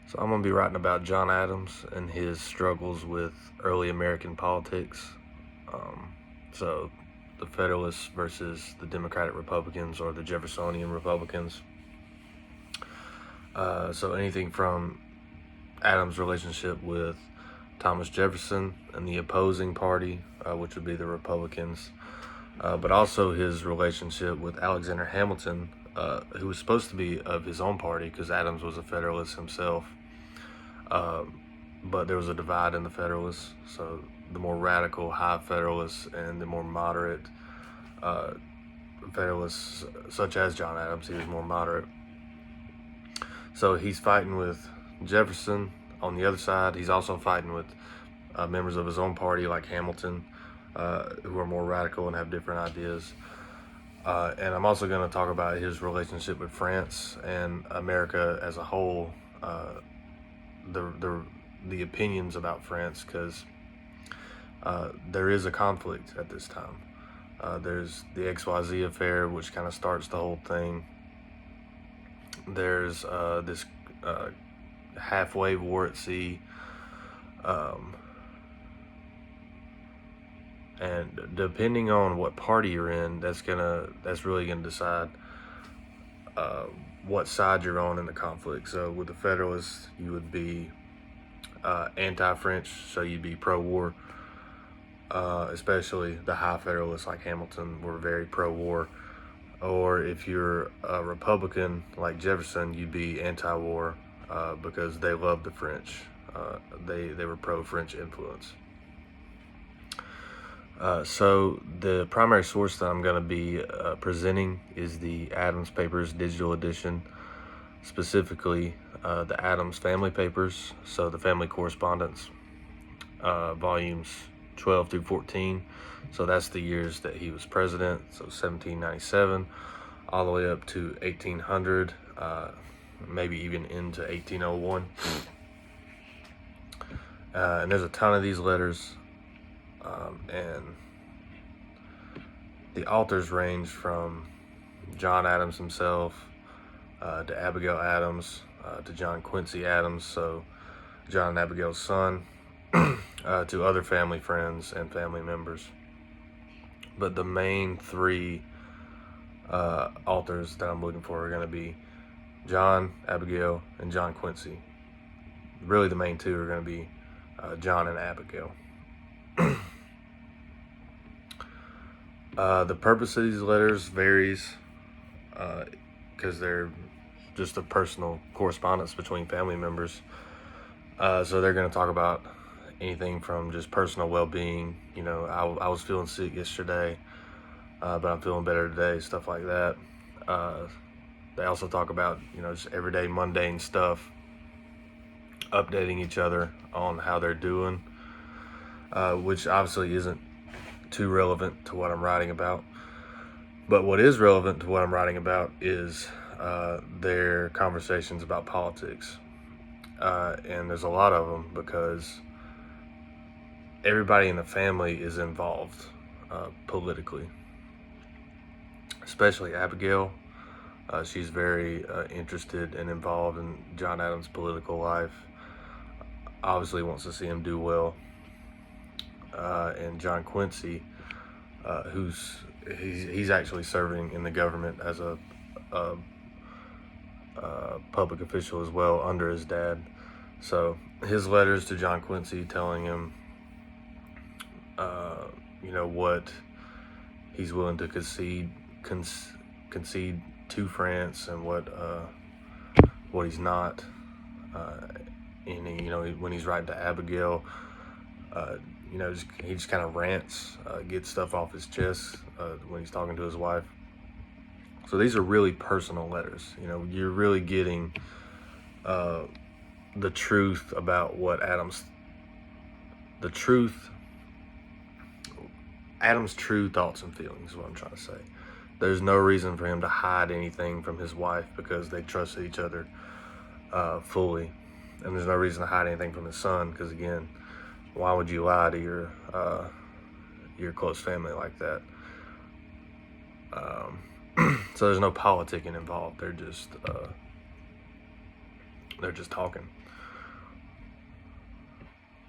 So I'm going to be writing about John Adams and his struggles with early American politics. Um, so the Federalists versus the Democratic Republicans or the Jeffersonian Republicans. So anything from Adams' relationship with Thomas Jefferson and the opposing party, which would be the Republicans, but also his relationship with Alexander Hamilton, who was supposed to be of his own party because Adams was a Federalist himself. But there was a divide in the Federalists, so the more radical high Federalists and the more moderate Federalists, such as John Adams, he was more moderate. So he's fighting with Jefferson on the other side. He's also fighting with members of his own party like Hamilton, who are more radical and have different ideas. And I'm also going to talk about his relationship with France and America as a whole, the opinions about France, because there is a conflict at this time. There's the XYZ affair, which kind of starts the whole thing. There's this halfway war at sea, and depending on what party you're in, that's really gonna decide what side you're on in the conflict. So with the Federalists, you would be anti-French, so you'd be pro-war. Especially the high Federalists like Hamilton were very pro-war. Or if you're a Republican like Jefferson, you'd be anti-war because they loved the French. They were pro-French influence. So the primary source that I'm going to be presenting is the Adams Papers digital edition, specifically the Adams Family Papers, so the family correspondence, volumes 12 through 14. So that's the years that he was president, so 1797 all the way up to 1800, maybe even into 1801. And there's a ton of these letters, and the authors range from John Adams himself to Abigail Adams to John Quincy Adams, so John and Abigail's son, to other family friends and family members. But the main three authors that I'm looking for are going to be John, Abigail, and John Quincy. Really, the main two are going to be John and Abigail. The purpose of these letters varies because they're just a personal correspondence between family members. So they're going to talk about anything from just personal well-being. You know, I was feeling sick yesterday, but I'm feeling better today, stuff like that. They also talk about, you know, just everyday mundane stuff, updating each other on how they're doing, which obviously isn't too relevant to what I'm writing about. But what is relevant to what I'm writing about is their conversations about politics. And there's a lot of them because everybody in the family is involved politically, especially Abigail. She's very interested and involved in John Adams' political life. Obviously wants to see him do well. And John Quincy, he's actually serving in the government as a public official as well under his dad. So his letters to John Quincy telling him, you know, what he's willing to concede to France and what he's not. And you know, when he's writing to Abigail, you know, he just kind of rants, gets stuff off his chest when he's talking to his wife. So these are really personal letters. You know, you're really getting the truth about what Adams' true thoughts and feelings is what I'm trying to say. There's no reason for him to hide anything from his wife because they trusted each other fully. And there's no reason to hide anything from his son because, again, why would you lie to your close family like that? So there's no politicking involved. They're just talking.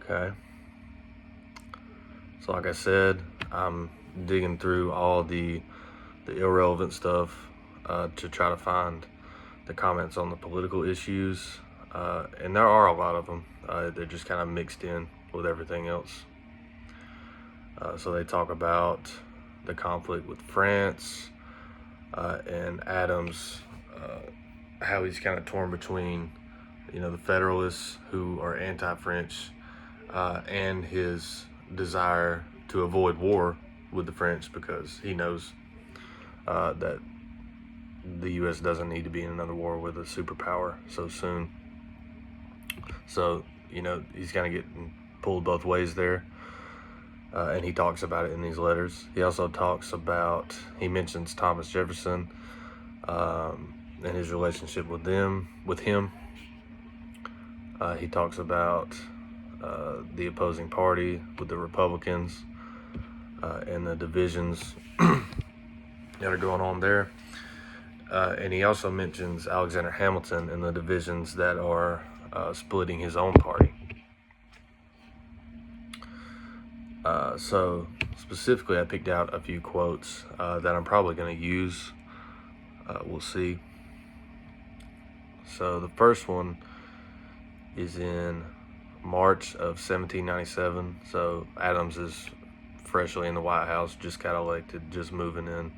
Okay. So like I said, I'm digging through all the irrelevant stuff to try to find the comments on the political issues, and there are a lot of them. They're just kind of mixed in with everything else. So they talk about the conflict with France and Adams, how he's kind of torn between, the Federalists who are anti-French and his desire to avoid war with the French because he knows that the U.S. doesn't need to be in another war with a superpower so soon. So, he's kind of getting pulled both ways there. And he talks about it in these letters. He also he mentions Thomas Jefferson and his relationship with him. He talks about the opposing party with the Republicans and the divisions that are going on there. And he also mentions Alexander Hamilton and the divisions that are splitting his own party. So specifically, I picked out a few quotes that I'm probably going to use. We'll see. So the first one is in March of 1797. So Adams is freshly in the White House, just got elected, just moving in,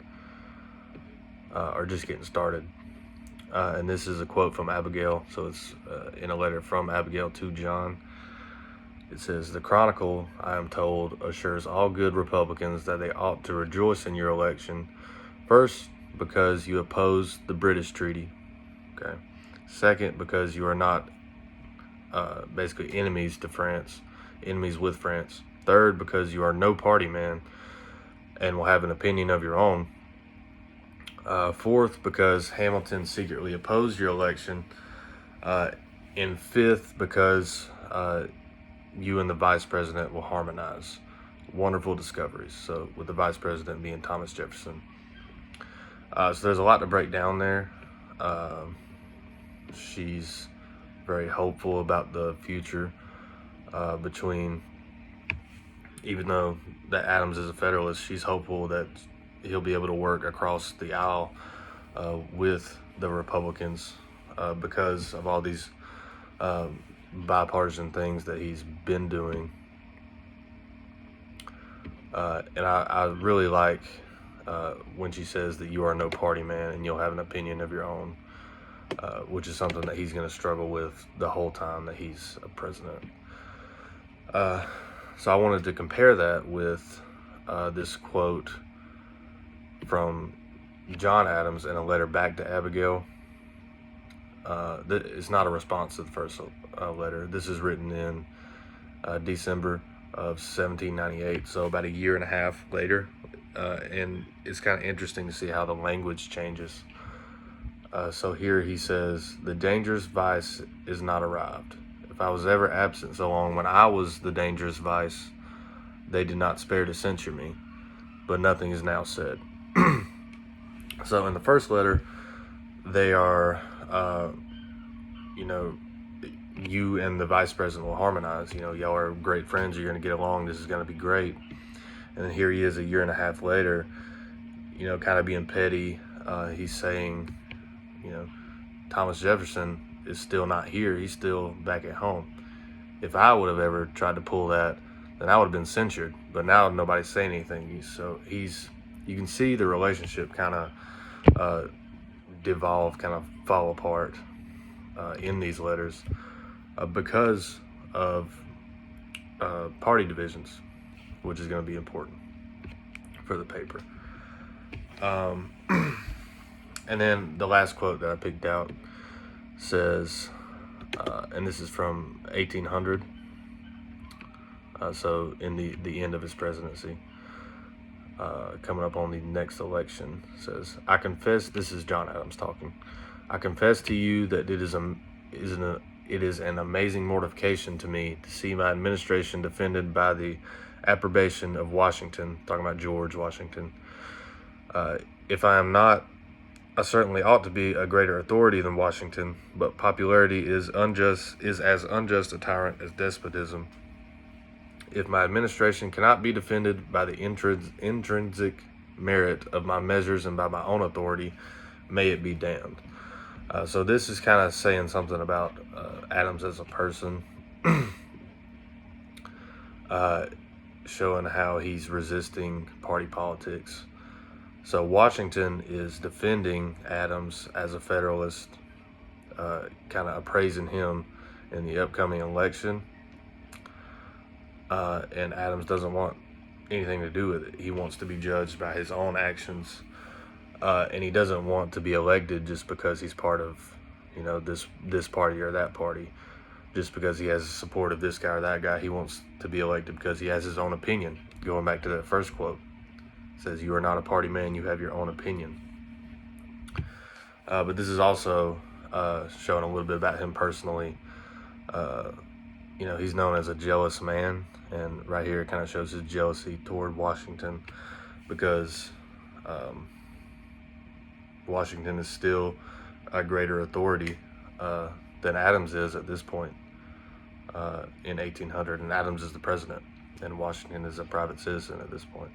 or just getting started. And this is a quote from Abigail. So it's in a letter from Abigail to John. It says, "The Chronicle, I am told, assures all good Republicans that they ought to rejoice in your election. First, because you oppose the British treaty. Okay. Second, because you are not basically enemies to France, enemies with France. Third, because you are no party man and will have an opinion of your own. Fourth, because Hamilton secretly opposed your election. And fifth, because you and the vice president will harmonize." Wonderful discoveries. So with the vice president being Thomas Jefferson. So there's a lot to break down there. She's very hopeful about the future between, even though that Adams is a Federalist, she's hopeful that he'll be able to work across the aisle with the Republicans because of all these bipartisan things that he's been doing. And I really like when she says that you are no party man and you'll have an opinion of your own, which is something that he's going to struggle with the whole time that he's a president. So I wanted to compare that with this quote from John Adams in a letter back to Abigail. It's not a response to the first letter. This is written in December of 1798, so about a year and a half later. And it's kind of interesting to see how the language changes. So here he says, "The dangerous vice is not arrived. If I was ever absent so long when I was the dangerous vice, they did not spare to censure me, but nothing is now said." So in the first letter, they are, you and the vice president will harmonize. Y'all are great friends. You're going to get along. This is going to be great. And then here he is a year and a half later, kind of being petty. He's saying, Thomas Jefferson is still not here. He's still back at home. If I would have ever tried to pull that, then I would have been censured. But now nobody's saying anything. You can see the relationship kind of devolve, kind of fall apart in these letters because of party divisions, which is going to be important for the paper. And then the last quote that I picked out says, and this is from 1800, so in the end of his presidency, coming up on the next election, says, "I confess," this is John Adams talking, "I confess to you that it is an amazing mortification to me to see my administration defended by the approbation of Washington," talking about George Washington. "If I am not, I certainly ought to be a greater authority than Washington, but popularity is as unjust a tyrant as despotism. If my administration cannot be defended by the intrinsic merit of my measures and by my own authority, may it be damned. So this is kind of saying something about Adams as a person, showing how he's resisting party politics. So Washington is defending Adams as a Federalist, kind of appraising him in the upcoming election. And Adams doesn't want anything to do with it. He wants to be judged by his own actions, and he doesn't want to be elected just because he's part of, this party or that party. Just because he has the support of this guy or that guy, he wants to be elected because he has his own opinion. Going back to that first quote, it says, "You are not a party man; you have your own opinion." But this is also showing a little bit about him personally. He's known as a jealous man, and right here it kind of shows his jealousy toward Washington, because Washington is still a greater authority than Adams is at this point in 1800, and Adams is the president, and Washington is a private citizen at this point.